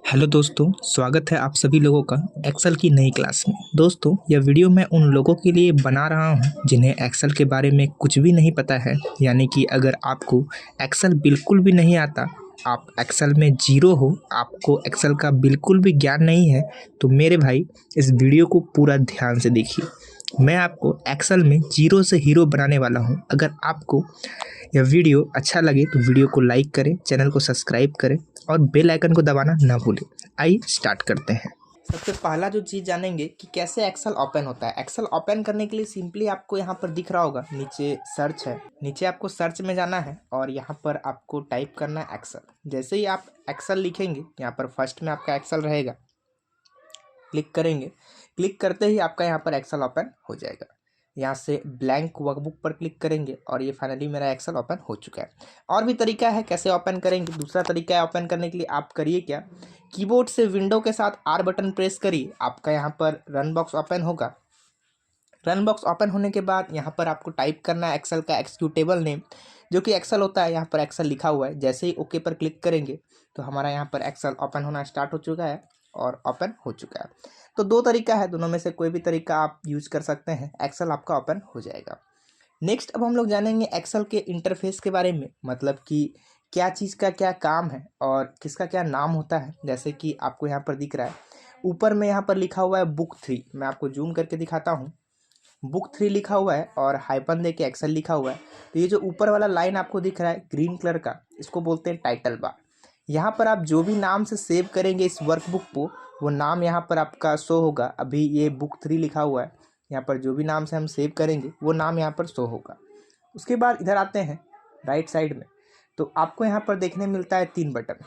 Hello दोस्तों, स्वागत है आप सभी लोगों का एक्सेल की नई क्लास में। दोस्तों, यह वीडियो मैं उन लोगों के लिए बना रहा हूं जिन्हें एक्सेल के बारे में कुछ भी नहीं पता है। यानी कि अगर आपको एक्सेल बिल्कुल भी नहीं आता, आप एक्सेल में ज़ीरो हो, आपको एक्सेल का बिल्कुल भी ज्ञान नहीं है, तो मेरे भाई इस वीडियो को पूरा ध्यान से देखिए। मैं आपको एक्सेल में ज़ीरो से हीरो बनाने वाला हूं। अगर आपको यह वीडियो अच्छा लगे तो वीडियो को लाइक करें, चैनल को सब्सक्राइब करें और बेल आइकन को दबाना ना भूलें। आइए स्टार्ट करते हैं। सबसे पहला जो चीज़ जानेंगे कि कैसे एक्सेल ओपन होता है। एक्सेल ओपन करने के लिए सिंपली आपको यहाँ पर दिख रहा होगा, नीचे सर्च है, नीचे आपको सर्च में जाना है और यहाँ पर आपको टाइप करना है एक्सेल। जैसे ही आप एक्सेल लिखेंगे, यहाँ पर फर्स्ट में आपका एक्सेल रहेगा, क्लिक करेंगे, क्लिक करते ही आपका यहाँ पर एक्सेल ओपन हो जाएगा। यहाँ से ब्लैंक वर्कबुक पर क्लिक करेंगे और ये फाइनली मेरा एक्सेल ओपन हो चुका है। और भी तरीका है कैसे ओपन करेंगे। दूसरा तरीका है ओपन करने के लिए आप करिए क्या, कीबोर्ड से विंडो के साथ आर बटन प्रेस करिए, आपका यहाँ पर रन बॉक्स ओपन होगा। रन बॉक्स ओपन होने के बाद यहाँ पर आपको टाइप करना है एक्सेल का एक्सिक्यूटेबल नेम, जो कि एक्सेल होता है। यहाँ पर एक्सेल लिखा हुआ है। जैसे ही ओके पर क्लिक करेंगे तो हमारा यहाँ पर एक्सेल ओपन होना स्टार्ट हो चुका है और ओपन हो चुका है। तो दो तरीका है, दोनों में से कोई भी तरीका आप यूज कर सकते हैं, एक्सेल आपका ओपन हो जाएगा। नेक्स्ट अब हम लोग जानेंगे एक्सेल के इंटरफेस के बारे में, मतलब कि क्या चीज़ का क्या काम है और किसका क्या नाम होता है। जैसे कि आपको यहाँ पर दिख रहा है, ऊपर में यहाँ पर लिखा हुआ है बुक 3। मैं आपको जूम करके दिखाता हूँ। बुक 3 लिखा हुआ है और हाइपन दे के एक्सेल लिखा हुआ है। तो ये जो ऊपर वाला लाइन आपको दिख रहा है ग्रीन कलर का, इसको बोलते हैं टाइटल बार। यहाँ पर आप जो भी नाम से सेव करेंगे इस वर्कबुक को, वो नाम यहाँ पर आपका शो होगा। अभी ये बुक 3 लिखा हुआ है, यहाँ पर जो भी नाम से हम सेव करेंगे वो नाम यहाँ पर शो होगा। उसके बाद इधर आते हैं राइट साइड में, तो आपको यहाँ पर देखने मिलता है 3 बटन।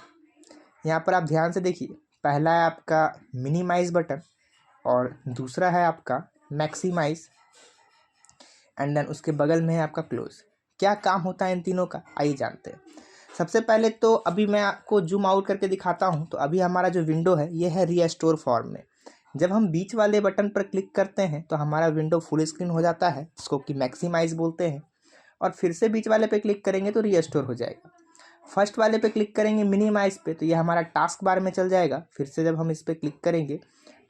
यहाँ पर आप ध्यान से देखिए, पहला है आपका मिनिमाइज बटन और दूसरा है आपका मैक्सिमाइज एंड देन उसके बगल में है आपका क्लोज। क्या काम होता है इन तीनों का, आइए जानते हैं। सबसे पहले तो अभी मैं आपको जूम आउट करके दिखाता हूं। तो अभी हमारा जो विंडो है ये है रीस्टोर फॉर्म में। जब हम बीच वाले बटन पर क्लिक करते हैं तो हमारा विंडो फुल स्क्रीन हो जाता है, जिसको कि मैक्सिमाइज बोलते हैं। और फिर से बीच वाले पे क्लिक करेंगे तो रीस्टोर हो जाएगा। फर्स्ट वाले पे क्लिक करेंगे मिनिमाइज पे, तो ये हमारा टास्क बार में चल जाएगा। फिर से जब हम इस पर क्लिक करेंगे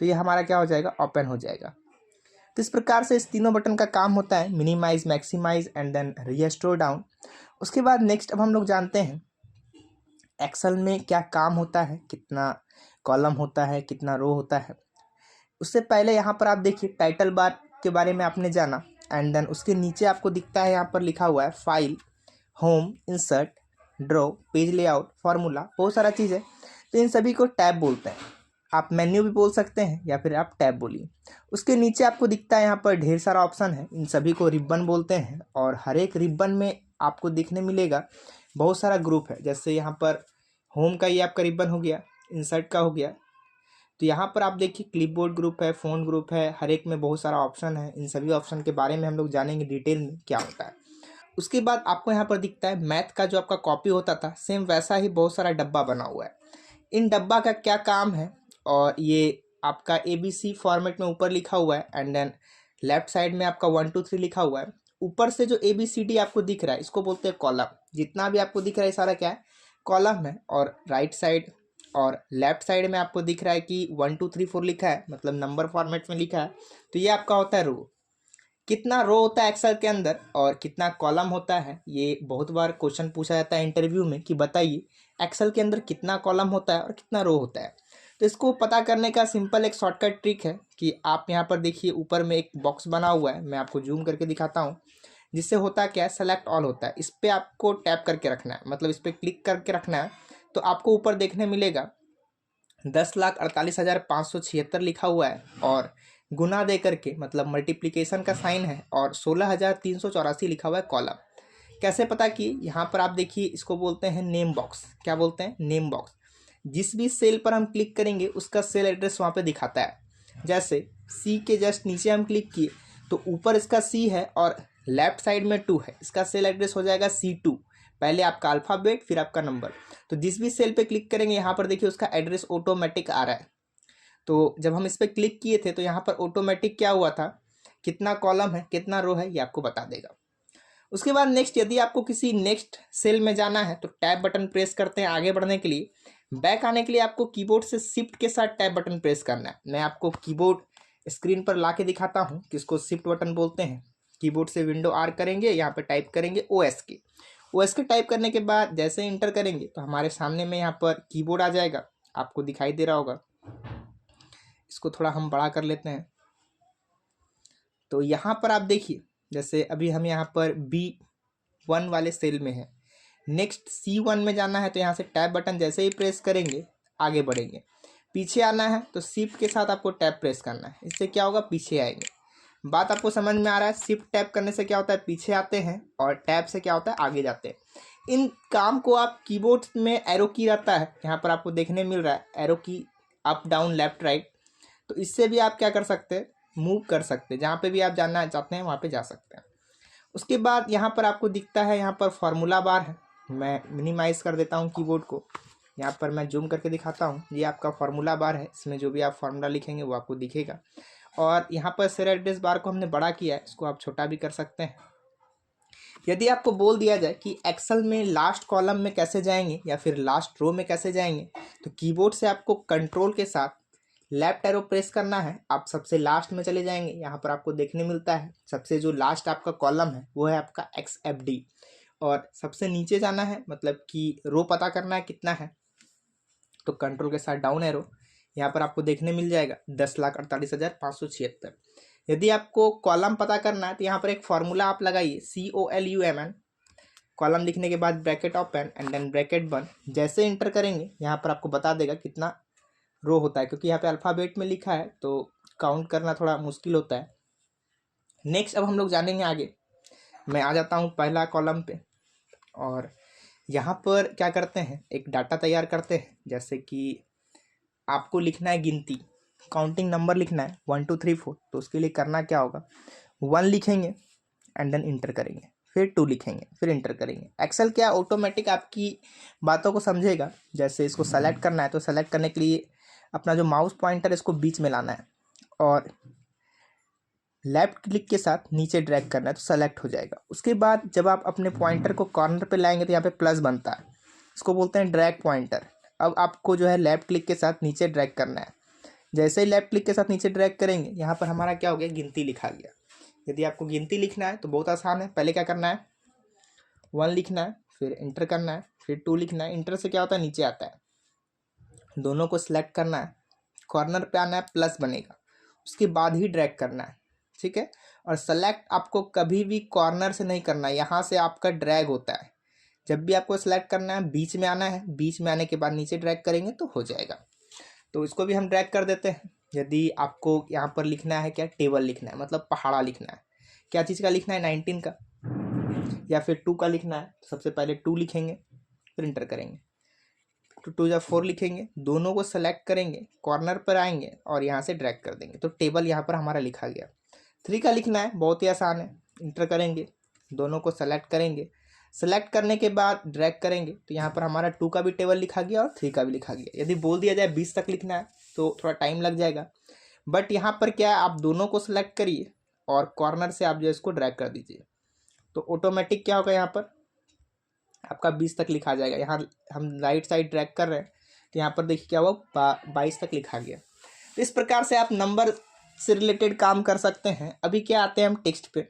तो ये हमारा क्या हो जाएगा, ओपन हो जाएगा। तो इस प्रकार से इस तीनों बटन का काम होता है, minimise, maximise and then restore down. उसके बाद नेक्स्ट अब हम लोग जानते हैं एक्सेल में क्या काम होता है, कितना कॉलम होता है, कितना रो होता है। उससे पहले यहाँ पर आप देखिए टाइटल बार के बारे में आपने जाना एंड देन उसके नीचे आपको दिखता है, यहाँ पर लिखा हुआ है file, home, insert, draw, page layout, formula, बहुत सारा चीज़ है। तो इन सभी को टैब बोलते हैं। आप मेन्यू भी बोल सकते हैं या फिर आप टैब बोलिए। उसके नीचे आपको दिखता है यहाँ पर ढेर सारा ऑप्शन है, इन सभी को रिबन बोलते हैं। और हर एक रिबन में आपको देखने मिलेगा बहुत सारा ग्रुप है। जैसे यहाँ पर होम का ये आपका रिबन हो गया, इंसर्ट का हो गया। तो यहाँ पर आप देखिए क्लिपबोर्ड ग्रुप है, फ़ोन ग्रुप है, हर एक में बहुत सारा ऑप्शन है। इन सभी ऑप्शन के बारे में हम लोग जानेंगे डिटेल में क्या होता है। उसके बाद आपको यहाँ पर दिखता है मैथ का जो आपका कॉपी होता था, सेम वैसा ही बहुत सारा डब्बा बना हुआ है। इन डब्बा का क्या काम है, और ये आपका ABC फॉर्मेट में ऊपर लिखा हुआ है एंड देन लेफ्ट साइड में आपका 1 2 3 लिखा हुआ है। ऊपर से जो ABCD आपको दिख रहा है इसको बोलते हैं कॉलम। जितना भी आपको दिख रहा है सारा क्या है, कॉलम है। और राइट साइड और लेफ्ट साइड में आपको दिख रहा है कि 1 2 3 4 लिखा है, मतलब नंबर फॉर्मेट में लिखा है। तो ये आपका होता है रो। कितना रो होता है एक्सेल के अंदर और कितना कॉलम होता है, ये बहुत बार क्वेश्चन पूछा जाता है इंटरव्यू में कि बताइए एक्सेल के अंदर कितना कॉलम होता है और कितना रो होता है। तो इसको पता करने का सिंपल एक शॉर्टकट ट्रिक है कि आप यहाँ पर देखिए ऊपर में एक बॉक्स बना हुआ है, मैं आपको जूम करके दिखाता हूँ। जिससे होता क्या है, सेलेक्ट ऑल होता है। इस पर आपको टैप करके रखना है, मतलब इस पर क्लिक करके रखना है। तो आपको ऊपर देखने मिलेगा 10,48,576 लिखा हुआ है और गुना दे करके मतलब मल्टीप्लिकेशन का साइन है और 16,384 लिखा हुआ है कॉलम। कैसे पता कि, यहाँ पर आप देखिए इसको बोलते हैं नेम बॉक्स। क्या बोलते हैं, नेम बॉक्स। जिस भी सेल पर हम क्लिक करेंगे उसका सेल एड्रेस वहाँ पे दिखाता है। जैसे सी के जस्ट नीचे हम क्लिक किए तो ऊपर इसका सी है और लेफ्ट साइड में 2 है, इसका सेल एड्रेस हो जाएगा C2। पहले आपका अल्फ़ाबेट फिर आपका नंबर। तो जिस भी सेल पे क्लिक करेंगे यहाँ पर देखिए उसका एड्रेस ऑटोमेटिक आ रहा है। तो जब हम इस पर क्लिक किए थे तो यहाँ पर ऑटोमेटिक क्या हुआ था, कितना कॉलम है कितना रो है ये आपको बता देगा। उसके बाद नेक्स्ट, यदि आपको किसी नेक्स्ट सेल में जाना है तो टैब बटन प्रेस करते हैं आगे बढ़ने के लिए। बैक आने के लिए आपको कीबोर्ड से शिफ्ट के साथ टैब बटन प्रेस करना है। मैं आपको कीबोर्ड स्क्रीन पर ला के दिखाता हूँ किसको शिफ्ट बटन बोलते हैं। कीबोर्ड से विंडो आर करेंगे, यहाँ पर टाइप करेंगे OS के टाइप करने के बाद जैसे इंटर करेंगे तो हमारे सामने में यहाँ पर कीबोर्ड आ जाएगा, आपको दिखाई दे रहा होगा। इसको थोड़ा हम बड़ा कर लेते हैं। तो यहाँ पर आप देखिए, जैसे अभी हम यहाँ पर B1 वाले सेल में हैं, नेक्स्ट C1 में जाना है तो यहाँ से टैब बटन जैसे ही प्रेस करेंगे आगे बढ़ेंगे। पीछे आना है तो शिफ्ट के साथ आपको टैब प्रेस करना है, इससे क्या होगा, पीछे आएंगे। बात आपको समझ में आ रहा है? शिफ्ट टैब करने से क्या होता है, पीछे आते हैं, और टैब से क्या होता है, आगे जाते हैं। इन काम को आप कीबोर्ड में एरो की रहता है, यहाँ पर आपको देखने मिल रहा है एरो की, अप डाउन लेफ्ट राइट, तो इससे भी आप क्या कर सकते हैं, मूव कर सकते हैं, जहाँ पे भी आप जाना चाहते हैं वहाँ पे जा सकते हैं। उसके बाद यहाँ पर आपको दिखता है, यहाँ पर फार्मूला बार है। मैं मिनिमाइज़ कर देता हूँ कीबोर्ड को, यहाँ पर मैं जूम करके दिखाता हूँ। ये आपका फार्मूला बार है, इसमें जो भी आप फार्मूला लिखेंगे वो आपको दिखेगा। और यहाँ पर सेल एड्रेस बार को हमने बड़ा किया है, इसको आप छोटा भी कर सकते हैं। यदि आपको बोल दिया जाए कि एक्सेल में लास्ट कॉलम में कैसे जाएंगे या फिर लास्ट रो में कैसे जाएंगे, तो कीबोर्ड से आपको कंट्रोल के साथ लेफ्ट एरो प्रेस करना है, आप सबसे लास्ट में चले जाएंगे। यहाँ पर आपको देखने मिलता है सबसे जो लास्ट आपका कॉलम है वो है आपका XFD, और सबसे नीचे जाना है, मतलब कि रो पता करना है कितना है, तो कंट्रोल के साथ डाउन एरो, यहाँ पर आपको देखने मिल जाएगा 10,48,576। यदि आपको कॉलम पता करना है तो यहाँ पर एक फॉर्मूला आप लगाइए, COLUMN, कॉलम लिखने के बाद bracket open and then bracket बंद। जैसे इंटर करेंगे यहाँ पर आपको बता देगा कितना रो होता है, क्योंकि यहाँ पे अल्फ़ाबेट में लिखा है तो काउंट करना थोड़ा मुश्किल होता है। नेक्स्ट अब हम लोग जानेंगे आगे। मैं आ जाता हूँ पहला कॉलम पे, और यहाँ पर क्या करते हैं, एक डाटा तैयार करते हैं। जैसे कि आपको लिखना है गिनती, काउंटिंग नंबर लिखना है 1 2 3 4, तो उसके लिए करना क्या होगा, 1 लिखेंगे एंड देन इंटर करेंगे, फिर 2 लिखेंगे, फिर इंटर करेंगे। एक्सेल क्या ऑटोमेटिक आपकी बातों को समझेगा। जैसे इसको सेलेक्ट करना है तो सेलेक्ट करने के लिए अपना जो माउस पॉइंटर इसको बीच में लाना है, और लेफ्ट क्लिक के साथ नीचे ड्रैग करना है तो सेलेक्ट हो जाएगा। उसके बाद जब आप अपने पॉइंटर को कॉर्नर पे लाएंगे तो यहाँ पे प्लस बनता है, इसको बोलते हैं ड्रैग पॉइंटर। अब आपको जो है लेफ्ट क्लिक के साथ नीचे ड्रैग करना है। जैसे ही लेफ्ट क्लिक के साथ नीचे ड्रैग करेंगे यहाँ पर हमारा क्या हो गया, गिनती लिखा गया। यदि आपको गिनती लिखना है तो बहुत आसान है, पहले क्या करना है, 1 लिखना है, फिर इंटर करना है, फिर 2 लिखना है। इंटर से क्या होता है, नीचे आता है, दोनों को सिलेक्ट करना है, कॉर्नर पे आना है, प्लस बनेगा, उसके बाद ही ड्रैग करना है, ठीक है। और सेलेक्ट आपको कभी भी कॉर्नर से नहीं करना है, यहाँ से आपका ड्रैग होता है। जब भी आपको सेलेक्ट करना है बीच में आना है, बीच में आने के बाद नीचे ड्रैग करेंगे तो हो जाएगा। तो इसको भी हम ड्रैग कर देते हैं। यदि आपको यहाँ पर लिखना है क्या, टेबल लिखना है, मतलब पहाड़ा लिखना है, क्या चीज़ का लिखना है, 19 का या फिर 2 का लिखना है, तो सबसे पहले 2 लिखेंगे, फिर इंटर करेंगे, 2 2 या 4 लिखेंगे, दोनों को सेलेक्ट करेंगे, कॉर्नर पर आएंगे और यहाँ से ड्रैग कर देंगे, तो टेबल यहाँ पर हमारा लिखा गया। 3 का लिखना है, बहुत ही आसान है, इंटर करेंगे, दोनों को सेलेक्ट करेंगे, सेलेक्ट करने के बाद ड्रैग करेंगे तो यहाँ पर हमारा 2 का भी टेबल लिखा गया और 3 का भी लिखा गया। यदि बोल दिया जाए 20 तक लिखना है तो थोड़ा टाइम लग जाएगा, बट यहाँ पर क्या है, आप दोनों को सेलेक्ट करिए और कॉर्नर से आप जो इसको ड्रैग कर दीजिए, तो ऑटोमेटिक क्या होगा, यहाँ पर आपका 20 तक लिखा जाएगा। यहाँ हम राइट साइड ड्रैग कर रहे हैं तो यहाँ पर देखिए क्या हुआ, 22 तक लिखा गया। तो इस प्रकार से आप नंबर से रिलेटेड काम कर सकते हैं। अभी क्या आते हैं हम टेक्स्ट पे,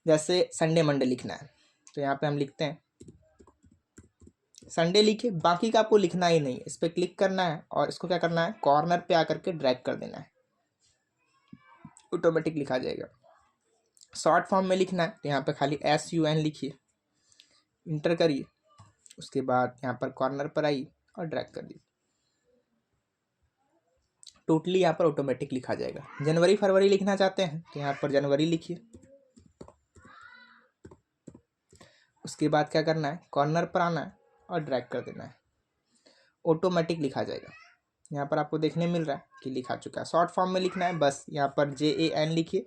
जैसे संडे मंडे लिखना है तो यहाँ पे हम लिखते हैं संडे लिखे, बाकी का आपको लिखना ही नहीं है, इस पर क्लिक करना है और इसको क्या करना है, कॉर्नर पे आकर के ड्रैग कर देना है, ऑटोमेटिक लिखा जाएगा। शॉर्ट फॉर्म में लिखना है तो यहाँ पे खाली SUN लिखिए, इंटर करिए, उसके बाद यहाँ पर कॉर्नर पर आइए और ड्रैग कर दीजिए, टोटली यहाँ पर ऑटोमेटिक लिखा जाएगा। जनवरी फरवरी लिखना चाहते हैं तो यहाँ पर जनवरी लिखिए, उसके बाद क्या करना है, कॉर्नर पर आना है और ड्रैग कर देना है, ऑटोमेटिक लिखा जाएगा। यहाँ पर आपको देखने मिल रहा है कि लिखा चुका है। शॉर्ट फॉर्म में लिखना है, बस यहाँ पर JAN लिखिए,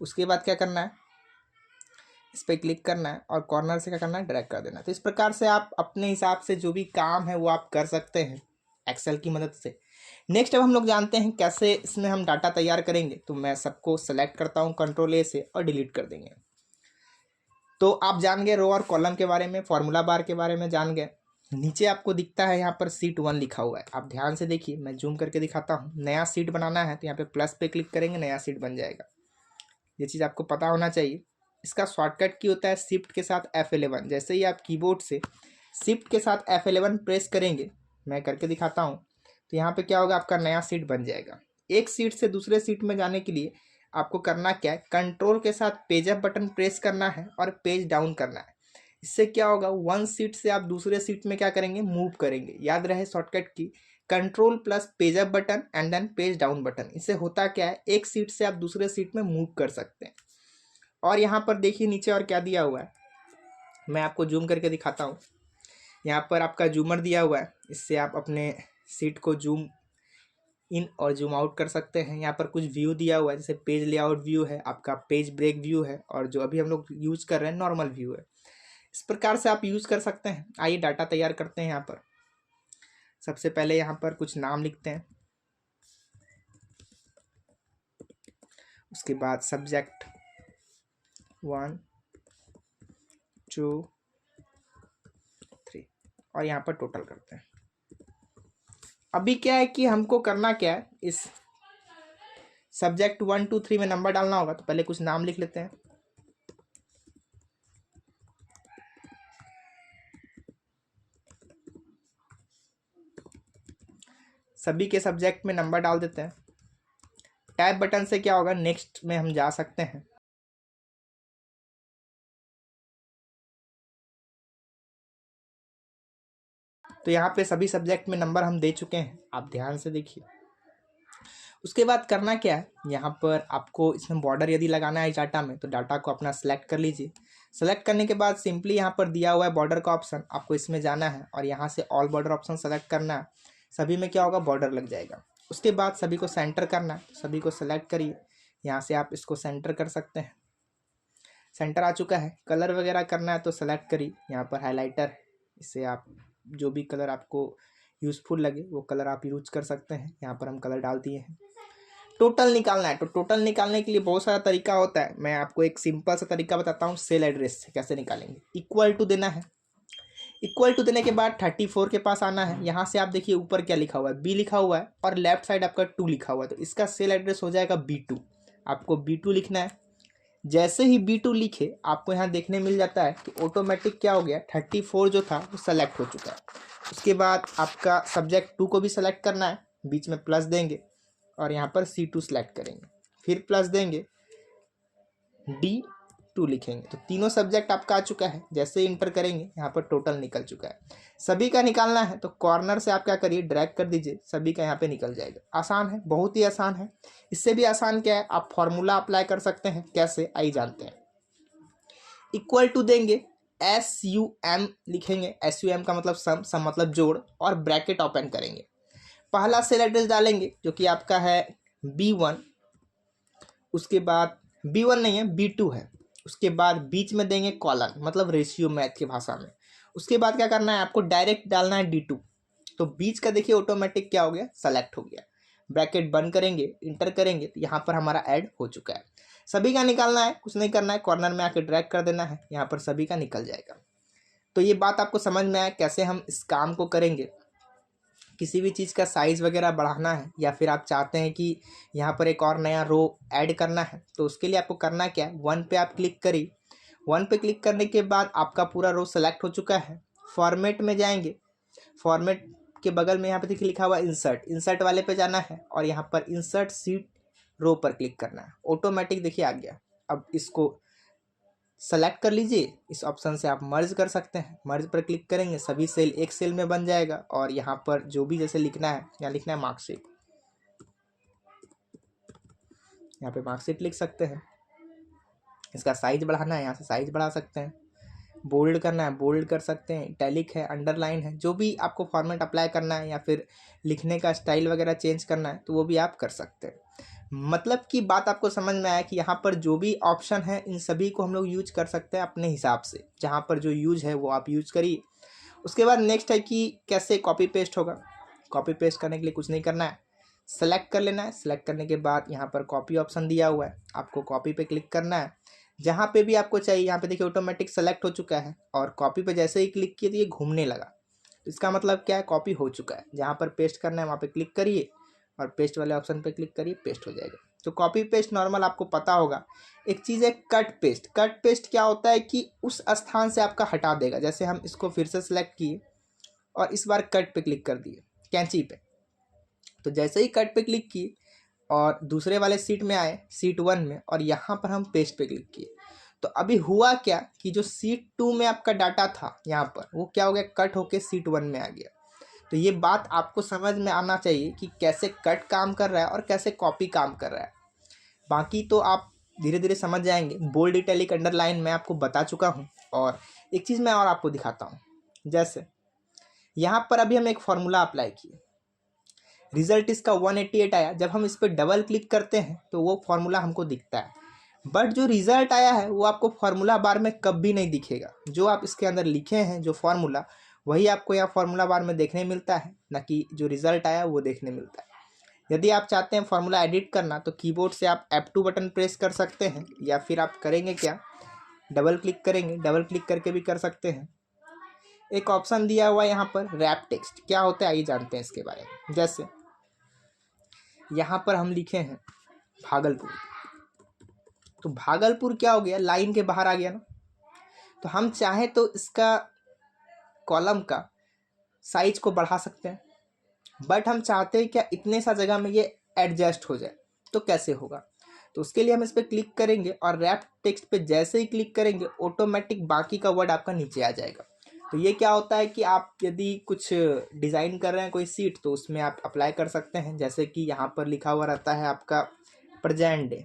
उसके बाद क्या करना है, इस पर क्लिक करना है और कॉर्नर से क्या करना है, ड्रैग कर देना है। तो इस प्रकार से आप अपने हिसाब से जो भी काम है वो आप कर सकते हैं एक्सेल की मदद से। नेक्स्ट अब हम लोग जानते हैं कैसे इसमें हम डाटा तैयार करेंगे। तो मैं सबको सेलेक्ट करता हूँ Ctrl A से और डिलीट कर देंगे। तो आप जान गए रो और कॉलम के बारे में, फार्मूला बार के बारे में जान गए। नीचे आपको दिखता है यहाँ पर सीट 1 लिखा हुआ है। आप ध्यान से देखिए, मैं जूम करके दिखाता हूँ। नया सीट बनाना है तो यहाँ पे प्लस पे क्लिक करेंगे, नया सीट बन जाएगा। ये चीज़ आपको पता होना चाहिए। इसका शॉर्टकट की होता है शिफ्ट के साथ F11। जैसे ही आप कीबोर्ड से शिफ्ट के साथ F11 प्रेस करेंगे, मैं करके दिखाता हूँ, तो यहाँ पे क्या होगा, आपका नया सीट बन जाएगा। एक सीट से दूसरे सीट में जाने के लिए आपको करना क्या है, कंट्रोल के साथ पेज अप बटन प्रेस करना है और पेज डाउन करना है। इससे क्या होगा, वन सीट से आप दूसरे सीट में क्या करेंगे, मूव करेंगे। याद रहे शॉर्टकट की, control plus page up button and then page down button. इससे होता क्या है, एक सीट से आप दूसरे सीट में मूव कर सकते हैं। और यहाँ पर देखिए नीचे और क्या दिया हुआ है, मैं आपको जूम करके दिखाता हूँ। यहाँ पर आपका जूमर दिया हुआ है, इससे आप अपने सीट को जूम इन और जूम आउट कर सकते हैं। यहाँ पर कुछ व्यू दिया हुआ है, जैसे पेज लेआउट व्यू है, आपका पेज ब्रेक व्यू है, और जो अभी हम लोग यूज कर रहे हैं नॉर्मल व्यू है। इस प्रकार से आप यूज कर सकते हैं। आइए डाटा तैयार करते हैं। यहाँ पर सबसे पहले यहाँ पर कुछ नाम लिखते हैं, उसके बाद सब्जेक्ट 1 2 3 और यहाँ पर टोटल करते हैं। अभी क्या है कि हमको करना क्या है, इस सब्जेक्ट 1 2 3 में नंबर डालना होगा, तो पहले कुछ नाम लिख लेते हैं। सभी के सब्जेक्ट में नंबर डाल देते हैं। टैब बटन से क्या होगा, नेक्स्ट में हम जा सकते हैं। तो यहाँ पे सभी सब्जेक्ट में नंबर हम दे चुके हैं, आप ध्यान से देखिए। उसके बाद करना क्या है, यहाँ पर आपको इसमें बॉर्डर यदि लगाना है डाटा में, तो डाटा को अपना सेलेक्ट कर लीजिए। सेलेक्ट करने के बाद सिंपली यहाँ पर दिया हुआ है बॉर्डर का ऑप्शन, आपको इसमें जाना है और यहाँ से ऑल बॉर्डर ऑप्शन सेलेक्ट करना है। सभी में क्या होगा, बॉर्डर लग जाएगा। उसके बाद सभी को सेंटर करना है, सभी को सेलेक्ट करिए। यहाँ से आप इसको सेंटर कर सकते हैं। सेंटर आ चुका है। कलर वगैरह करना है तो सेलेक्ट करिए, यहाँ पर हाइलाइटर, इससे आप जो भी कलर आपको यूज़फुल लगे वो कलर आप यूज कर सकते हैं। यहाँ पर हम कलर डाल दिए हैं। टोटल निकालना है, तो टोटल निकालने के लिए बहुत सारा तरीका होता है। मैं आपको एक सिंपल सा तरीका बताता हूँ, सेल एड्रेस से कैसे निकालेंगे। इक्वल टू देना है, इक्वल टू देने के बाद 34 के पास आना है। यहाँ से आप देखिए ऊपर क्या लिखा हुआ है, बी लिखा हुआ है और लेफ्ट साइड आपका 2 लिखा हुआ है, तो इसका सेल एड्रेस हो जाएगा B2। आपको B2 लिखना है। जैसे ही B2 लिखे, आपको यहाँ देखने मिल जाता है कि ऑटोमेटिक क्या हो गया, 34 जो था वो सेलेक्ट हो चुका है। उसके बाद आपका सब्जेक्ट 2 को भी सेलेक्ट करना है, बीच में प्लस देंगे और यहाँ पर C2 सेलेक्ट करेंगे, फिर प्लस देंगे, D2 लिखेंगे, तो तीनों सब्जेक्ट आपका आ चुका है। जैसे ही इंटर करेंगे, यहाँ पर टोटल निकल चुका है। सभी का निकालना है तो कॉर्नर से आप क्या करिए, ड्रैग कर दीजिए, सभी का यहाँ पे निकल जाएगा। आसान है, बहुत ही आसान है। इससे भी आसान क्या है, आप फॉर्मूला अप्लाई कर सकते हैं। कैसे, आइए जानते हैं। इक्वल टू देंगे, SUM लिखेंगे, SUM का मतलब सम मतलब जोड़, और ब्रैकेट ओपन करेंगे। पहला सेल एड्रेस डालेंगे जो कि आपका है B1, उसके बाद B1 नहीं है, B2 है। उसके बाद बीच में देंगे कॉलन, मतलब रेशियो मैथ की भाषा में। उसके बाद क्या करना है, आपको डायरेक्ट डालना है D2। तो बीच का देखिए ऑटोमेटिक क्या हो गया, सेलेक्ट हो गया। ब्रैकेट बंद करेंगे, इंटर करेंगे, तो यहाँ पर हमारा ऐड हो चुका है। सभी का निकालना है, कुछ नहीं करना है, कॉर्नर में आके ड्रैग कर देना है, यहाँ पर सभी का निकल जाएगा। तो ये बात आपको समझ में आया कैसे हम इस काम को करेंगे। किसी भी चीज़ का साइज़ वगैरह बढ़ाना है, या फिर आप चाहते हैं कि यहाँ पर एक और नया रो ऐड करना है, तो उसके लिए आपको करना क्या है, 1 पे आप क्लिक करिए। 1 पे क्लिक करने के बाद आपका पूरा रो सेलेक्ट हो चुका है। फॉर्मेट में जाएंगे, फॉर्मेट के बगल में यहाँ पे देखिए लिखा हुआ इंसर्ट, इंसर्ट वाले पे जाना है और यहाँ पर इंसर्ट सीट रो पर क्लिक करना है। ऑटोमेटिक देखिए आ गया। अब इसको सेलेक्ट कर लीजिए, इस ऑप्शन से आप मर्ज कर सकते हैं। मर्ज पर क्लिक करेंगे, सभी सेल एक सेल में बन जाएगा और यहाँ पर जो भी जैसे लिखना है, यहाँ लिखना है मार्कशीट, यहाँ पे मार्कशीट लिख सकते हैं। इसका साइज बढ़ाना है, यहाँ से साइज बढ़ा सकते हैं। बोल्ड करना है, बोल्ड कर सकते हैं। इटैलिक है, अंडरलाइन है, जो भी आपको फॉर्मेट अप्लाई करना है या फिर लिखने का स्टाइल वगैरह चेंज करना है तो वो भी आप कर सकते हैं। मतलब कि बात आपको समझ में आया कि यहाँ पर जो भी ऑप्शन है इन सभी को हम लोग यूज कर सकते हैं अपने हिसाब से। जहाँ पर जो यूज है वो आप यूज करिए। उसके बाद नेक्स्ट है कि कैसे कॉपी पेस्ट होगा। कॉपी पेस्ट करने के लिए कुछ नहीं करना है, सेलेक्ट कर लेना है। सेलेक्ट करने के बाद यहाँ पर कॉपी ऑप्शन दिया हुआ है, आपको कॉपी पे क्लिक करना है। जहाँ पे भी आपको चाहिए, यहाँ पे देखिए ऑटोमेटिक सेलेक्ट हो चुका है और कॉपी पे जैसे ही क्लिक किए तो ये घूमने लगा। तो इसका मतलब क्या है, कॉपी हो चुका है। जहाँ पर पेस्ट करना है वहाँ पे क्लिक करिए और पेस्ट वाले ऑप्शन पे क्लिक करिए, पेस्ट हो जाएगा। तो कॉपी पेस्ट नॉर्मल आपको पता होगा। एक चीज़ है कट पेस्ट। कट पेस्ट क्या होता है कि उस स्थान से आपका हटा देगा। जैसे हम इसको फिर से सेलेक्ट किए और इस बार कट पे क्लिक कर दिए कैंची पे, तो जैसे ही कट पे क्लिक किए और दूसरे वाले सीट में आए, सीट 1 में, और यहाँ पर हम पेस्ट पे क्लिक किए, तो अभी हुआ क्या कि जो सीट 2 में आपका डाटा था यहाँ पर, वो क्या हो गया, कट होके सीट 1 में आ गया। तो ये बात आपको समझ में आना चाहिए कि कैसे कट काम कर रहा है और कैसे कॉपी काम कर रहा है। बाकी तो आप धीरे धीरे समझ जाएंगे। बोल्ड, इटैलिक, अंडरलाइन मैं आपको बता चुका हूँ। और एक चीज़ मैं और आपको दिखाता हूँ। जैसे यहाँ पर अभी हम एक फॉर्मूला अप्लाई किए, रिजल्ट इसका 188 आया। जब हम इस पर डबल क्लिक करते हैं तो वो फॉर्मूला हमको दिखता है, बट जो रिजल्ट आया है वो आपको फॉर्मूला बार में कभी नहीं दिखेगा। जो आप इसके अंदर लिखे हैं जो फॉर्मूला, वही आपको यहाँ फॉर्मूला बार में देखने मिलता है, ना कि जो रिजल्ट आया वो देखने मिलता है। यदि आप चाहते हैं फॉर्मूला एडिट करना तो कीबोर्ड से आप F2 बटन प्रेस कर सकते हैं, या फिर आप करेंगे क्या, डबल क्लिक करेंगे, डबल क्लिक करके भी कर सकते हैं। एक ऑप्शन दिया हुआ है यहाँ पर रैप टेक्स्ट, क्या होता है आइए जानते हैं इसके बारे में। जैसे यहाँ पर हम लिखे हैं भागलपुर, तो भागलपुर क्या हो गया, लाइन के बाहर आ गया ना। तो हम चाहें तो इसका कॉलम का साइज को बढ़ा सकते हैं, बट हम चाहते हैं क्या इतने सा जगह में ये एडजस्ट हो जाए। तो कैसे होगा, तो उसके लिए हम इस पर क्लिक करेंगे और रैप टेक्स्ट पे जैसे ही क्लिक करेंगे ऑटोमेटिक बाकी का वर्ड आपका नीचे आ जाएगा। तो ये क्या होता है कि आप यदि कुछ डिज़ाइन कर रहे हैं कोई सीट, तो उसमें आप अप्लाई कर सकते हैं। जैसे कि यहाँ पर लिखा हुआ रहता है आपका प्रेजेंट डे,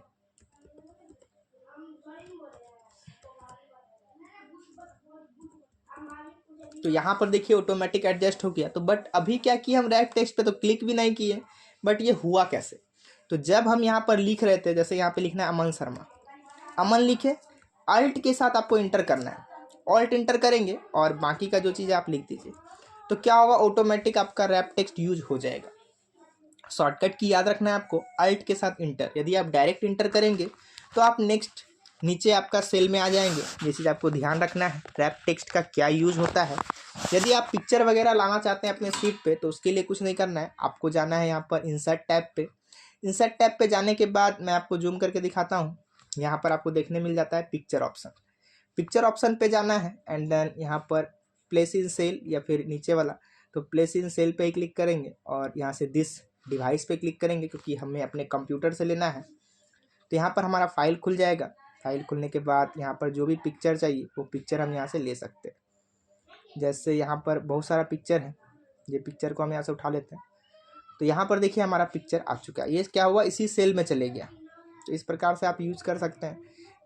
तो यहाँ पर देखिए ऑटोमेटिक एडजस्ट हो गया। तो बट अभी क्या किया, हम रैप टेक्स्ट पे तो क्लिक भी नहीं किए, बट ये हुआ कैसे, तो जब हम यहाँ पर लिख रहे थे, जैसे यहाँ पे लिखना है अमन शर्मा, अमन लिखे, अल्ट के साथ आपको इंटर करना है, ऑल्ट इंटर करेंगे और बाकी का जो चीज़ आप लिख दीजिए, तो क्या होगा, ऑटोमेटिक आपका रैप टेक्स्ट यूज हो जाएगा। शॉर्टकट की याद रखना है आपको, अल्ट के साथ इंटर। यदि आप डायरेक्ट इंटर करेंगे तो आप नेक्स्ट नीचे आपका सेल में आ जाएंगे। ये चीज़ आपको ध्यान रखना है, रैप टेक्स्ट का क्या यूज़ होता है। यदि आप पिक्चर वगैरह लाना चाहते हैं अपने सीट पे, तो उसके लिए कुछ नहीं करना है, आपको जाना है यहाँ पर इंसर्ट टैब पे। इंसर्ट टैब पे जाने के बाद मैं आपको जूम करके दिखाता हूँ। यहाँ पर आपको देखने मिल जाता है पिक्चर ऑप्शन। पिक्चर ऑप्शन पे जाना है एंड देन यहाँ पर प्लेस इन सेल या फिर नीचे वाला, तो प्लेस इन सेल पे ही क्लिक करेंगे और यहाँ से दिस डिवाइस पे क्लिक करेंगे, क्योंकि हमें अपने कंप्यूटर से लेना है। तो यहाँ पर हमारा फाइल खुल जाएगा। फाइल खुलने के बाद यहाँ पर जो भी पिक्चर चाहिए वो पिक्चर हम यहाँ से ले सकते हैं। जैसे यहाँ पर बहुत सारा पिक्चर है, ये पिक्चर को हम यहाँ से उठा लेते हैं। तो यहाँ पर देखिए हमारा पिक्चर आ चुका है। ये क्या हुआ, इसी सेल में चले गया। तो इस प्रकार से आप यूज़ कर सकते हैं,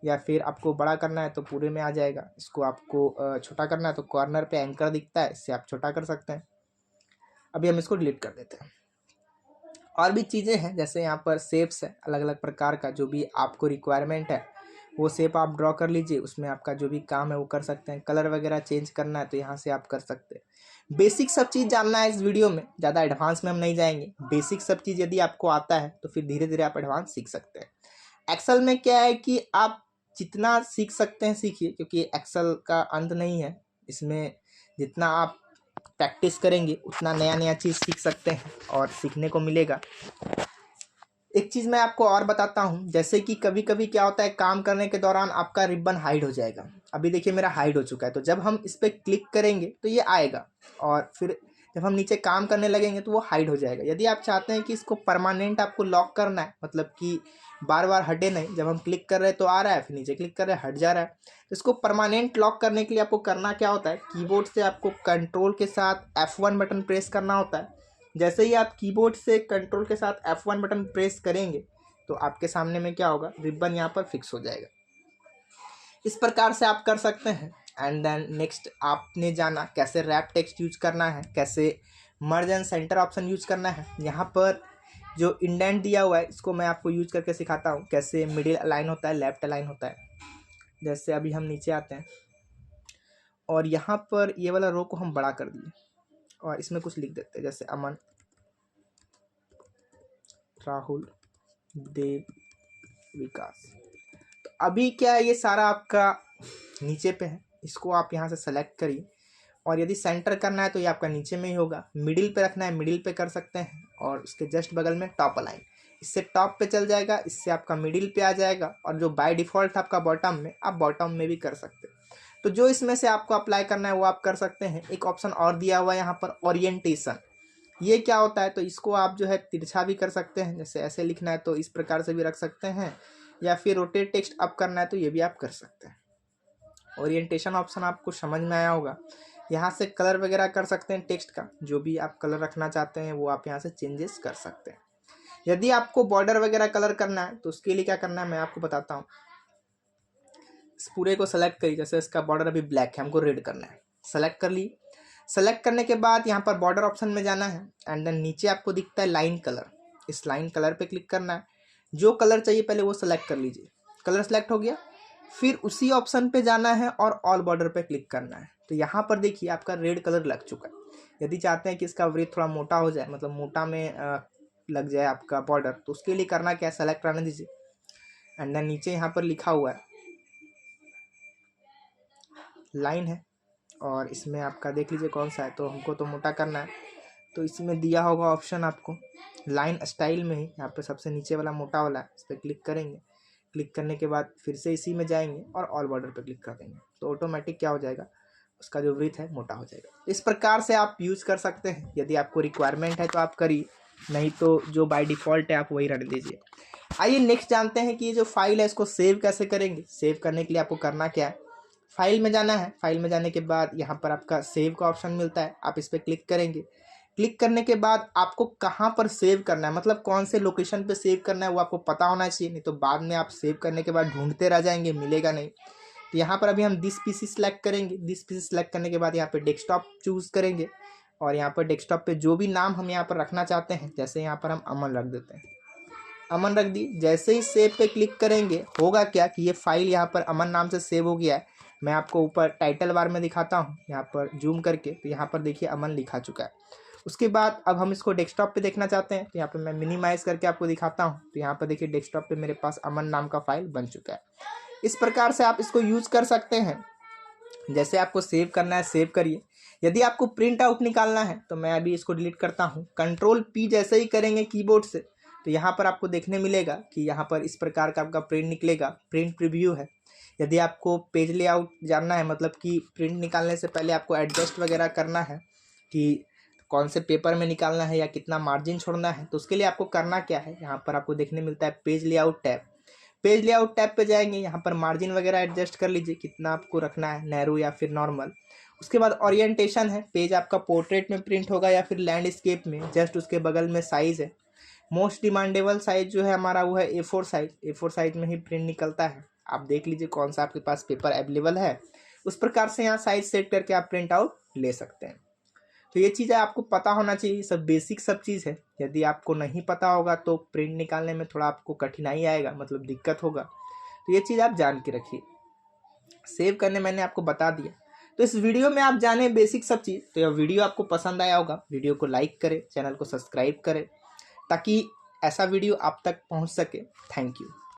या फिर आपको बड़ा करना है तो पूरे में आ जाएगा। इसको आपको छोटा करना है तो कॉर्नर पे एंकर दिखता है, इससे आप छोटा कर सकते हैं। अभी हम इसको डिलीट कर देते हैं। और भी चीज़ें हैं, जैसे यहाँ पर शेप्स है अलग अलग प्रकार का, जो भी आपको रिक्वायरमेंट है वो शेप आप ड्रॉ कर लीजिए, उसमें आपका जो भी काम है वो कर सकते हैं। कलर वगैरह चेंज करना है तो यहाँ से आप कर सकते हैं। बेसिक सब चीज़ जानना है इस वीडियो में, ज़्यादा एडवांस में हम नहीं जाएंगे। बेसिक सब चीज़ यदि आपको आता है तो फिर धीरे धीरे आप एडवांस सीख सकते हैं। एक्सेल में क्या है कि आप जितना सीख सकते हैं सीखिए, क्योंकि एक्सेल का अंत नहीं है। इसमें जितना आप प्रैक्टिस करेंगे उतना नया नया चीज़ सीख सकते हैं और सीखने को मिलेगा। एक चीज़ मैं आपको और बताता हूँ, जैसे कि कभी कभी क्या होता है, काम करने के दौरान आपका रिबन हाइड हो जाएगा। अभी देखिए मेरा हाइड हो चुका है, तो जब हम इस पर क्लिक करेंगे तो ये आएगा, और फिर जब हम नीचे काम करने लगेंगे तो वो हाइड हो जाएगा। यदि आप चाहते हैं कि इसको परमानेंट आपको लॉक करना है, मतलब कि बार बार हटे नहीं, जब हम क्लिक कर रहे हैं तो आ रहा है, फिर नीचे क्लिक कर रहे हैं हट जा रहा है, तो इसको परमानेंट लॉक करने के लिए आपको करना क्या होता है, कीबोर्ड से आपको कंट्रोल के साथ F1 बटन प्रेस करना होता है। जैसे ही आप कीबोर्ड से कंट्रोल के साथ F1 बटन प्रेस करेंगे तो आपके सामने में क्या होगा, रिबन यहाँ पर फिक्स हो जाएगा। इस प्रकार से आप कर सकते हैं। एंड देन नेक्स्ट आपने जाना कैसे रैप टेक्स्ट यूज करना है, कैसे मर्ज एंड सेंटर ऑप्शन यूज करना है। यहाँ पर जो इंडेंट दिया हुआ है इसको मैं आपको यूज करके सिखाता हूँ, कैसे मिडिल अलाइन होता है, लेफ्ट अलाइन होता है। जैसे अभी हम नीचे आते हैं और यहाँ पर ये वाला रो को हम बड़ा कर दिए और इसमें कुछ लिख देते हैं, जैसे अमन, राहुल, देव, विकास। तो अभी क्या है, ये सारा आपका नीचे पे है, इसको आप यहाँ से सेलेक्ट करिए और यदि सेंटर करना है तो ये आपका नीचे में ही होगा। मिडिल पे रखना है, मिडिल पे कर सकते हैं, और उसके जस्ट बगल में टॉप अलाइन, इससे टॉप पे चल जाएगा, इससे आपका मिडिल पे आ जाएगा। और जो बाय डिफ़ॉल्ट आपका बॉटम में, आप बॉटम में भी कर सकते हैं। तो जो इसमें से आपको अप्लाई करना है वो आप कर सकते हैं। एक ऑप्शन और दिया हुआ है यहाँ पर, ओरिएंटेशन। ये क्या होता है, तो इसको आप जो है तिरछा भी कर सकते हैं, जैसे ऐसे लिखना है तो इस प्रकार से भी रख सकते हैं, या फिर रोटेट टेक्स्ट अप करना है तो ये भी आप कर सकते हैं। ओरिएंटेशन ऑप्शन आपको समझ में आया होगा। यहाँ से कलर वगैरह कर सकते हैं टेक्स्ट का, जो भी आप कलर रखना चाहते हैं वो आप यहाँ से चेंजेस कर सकते हैं। यदि आपको बॉर्डर वगैरह कलर करना है तो उसके लिए क्या करना है मैं आपको बताता हूँ। इस पूरे को सेलेक्ट करिए, जैसे इसका बॉर्डर अभी ब्लैक है, हमको रेड करना है, सेलेक्ट कर ली। सेलेक्ट करने के बाद यहाँ पर बॉर्डर ऑप्शन में जाना है, एंड देन नीचे आपको दिखता है लाइन कलर, इस लाइन कलर पे क्लिक करना है। जो कलर चाहिए पहले वो सेलेक्ट कर लीजिए। कलर सेलेक्ट हो गया, फिर उसी ऑप्शन पे जाना है और ऑल बॉर्डर पे क्लिक करना है। तो यहाँ पर देखिए आपका रेड कलर लग चुका है। यदि चाहते हैं कि इसका वृत्त थोड़ा मोटा हो जाए, मतलब मोटा में लग जाए आपका बॉर्डर, तो उसके लिए करना क्या है, सेलेक्ट करने दीजिए, एंड देन नीचे यहाँ पर लिखा हुआ है लाइन है, और इसमें आपका देख लीजिए कौन सा है। तो हमको तो मोटा करना है, तो इसमें दिया होगा ऑप्शन आपको लाइन स्टाइल में ही, यहाँ पे सबसे नीचे वाला मोटा वाला है, इस पर क्लिक करेंगे। क्लिक करने के बाद फिर से इसी में जाएंगे और ऑल बॉर्डर पे क्लिक कर देंगे, तो ऑटोमेटिक क्या हो जाएगा, उसका जो वृत्त है मोटा हो जाएगा। इस प्रकार से आप यूज़ कर सकते हैं। यदि आपको रिक्वायरमेंट है तो आप करिए, नहीं तो जो बाय डिफ़ॉल्ट है आप वही रख दीजिए। आइए नेक्स्ट जानते हैं कि ये जो फाइल है इसको सेव कैसे करेंगे। सेव करने के लिए आपको करना क्या है, फाइल में जाना है। फाइल में जाने के बाद यहाँ पर आपका सेव का ऑप्शन मिलता है, आप इस पर क्लिक करेंगे। क्लिक करने के बाद आपको कहाँ पर सेव करना है, मतलब कौन से लोकेशन पे सेव करना है वो आपको पता होना चाहिए, नहीं तो बाद में आप सेव करने के बाद ढूंढते रह जाएंगे, मिलेगा नहीं। तो यहाँ पर अभी हम दिस पीसी सेलेक्ट करेंगे। दिस पीसी सेलेक्ट करने के बाद यहाँ पे डेस्कटॉप चूज़ करेंगे, और यहाँ पर डेस्कटॉप पे जो भी नाम हम यहाँ पर रखना चाहते हैं, जैसे यहाँ पर हम अमन रख देते हैं, अमन रख दी। जैसे ही सेव पे क्लिक करेंगे होगा क्या कि ये फाइल यहाँ पर अमन नाम से सेव हो गया है। मैं आपको ऊपर टाइटल बार में दिखाता हूँ, यहाँ पर जूम करके, तो यहाँ पर देखिए अमन लिखा चुका है। उसके बाद अब हम इसको डेस्कटॉप पे देखना चाहते हैं, तो यहाँ पे मैं मिनिमाइज़ करके आपको दिखाता हूँ। तो यहाँ पर देखिए डेस्कटॉप पे मेरे पास अमन नाम का फाइल बन चुका है। इस प्रकार से आप इसको यूज़ कर सकते हैं। जैसे आपको सेव करना है सेव करिए। यदि आपको प्रिंट आउट निकालना है तो मैं अभी इसको डिलीट करता हूँ, कंट्रोल पी जैसे ही करेंगे कीबोर्ड से, तो यहाँ पर आपको देखने मिलेगा कि यहाँ पर इस प्रकार का आपका प्रिंट निकलेगा। प्रिंट प्रीव्यू है। यदि आपको पेज लेआउट जानना है, मतलब कि प्रिंट निकालने से पहले आपको एडजस्ट वगैरह करना है कि कौन से पेपर में निकालना है या कितना मार्जिन छोड़ना है, तो उसके लिए आपको करना क्या है, यहाँ पर आपको देखने मिलता है page layout tab. Page layout tab पे जाएंगे, यहाँ पर मार्जिन वगैरह एडजस्ट कर लीजिए कितना आपको रखना है, नैरो या फिर नॉर्मल। उसके बाद ओरिएंटेशन है, पेज आपका पोर्ट्रेट में प्रिंट होगा या फिर लैंडस्केप में, जस्ट उसके बगल में साइज़ है। मोस्ट डिमांडेबल साइज़ जो है हमारा वो है A4 साइज। A4 साइज में ही प्रिंट निकलता है। आप देख लीजिए कौन सा आपके पास पेपर अवेलेबल है, उस प्रकार से यहाँ साइज सेट करके आप प्रिंट आउट ले सकते हैं। तो ये चीज़ें आपको पता होना चाहिए, सब बेसिक सब चीज़ है। यदि आपको नहीं पता होगा तो प्रिंट निकालने में थोड़ा आपको कठिनाई आएगा, मतलब दिक्कत होगा। तो ये चीज़ आप जान के रखिए। सेव करने मैंने आपको बता दिया। तो इस वीडियो में आप जाने बेसिक सब चीज़। तो यह वीडियो आपको पसंद आया होगा, वीडियो को लाइक करें, चैनल को सब्सक्राइब करें, ताकि ऐसा वीडियो आप तक पहुंच सके। Thank you.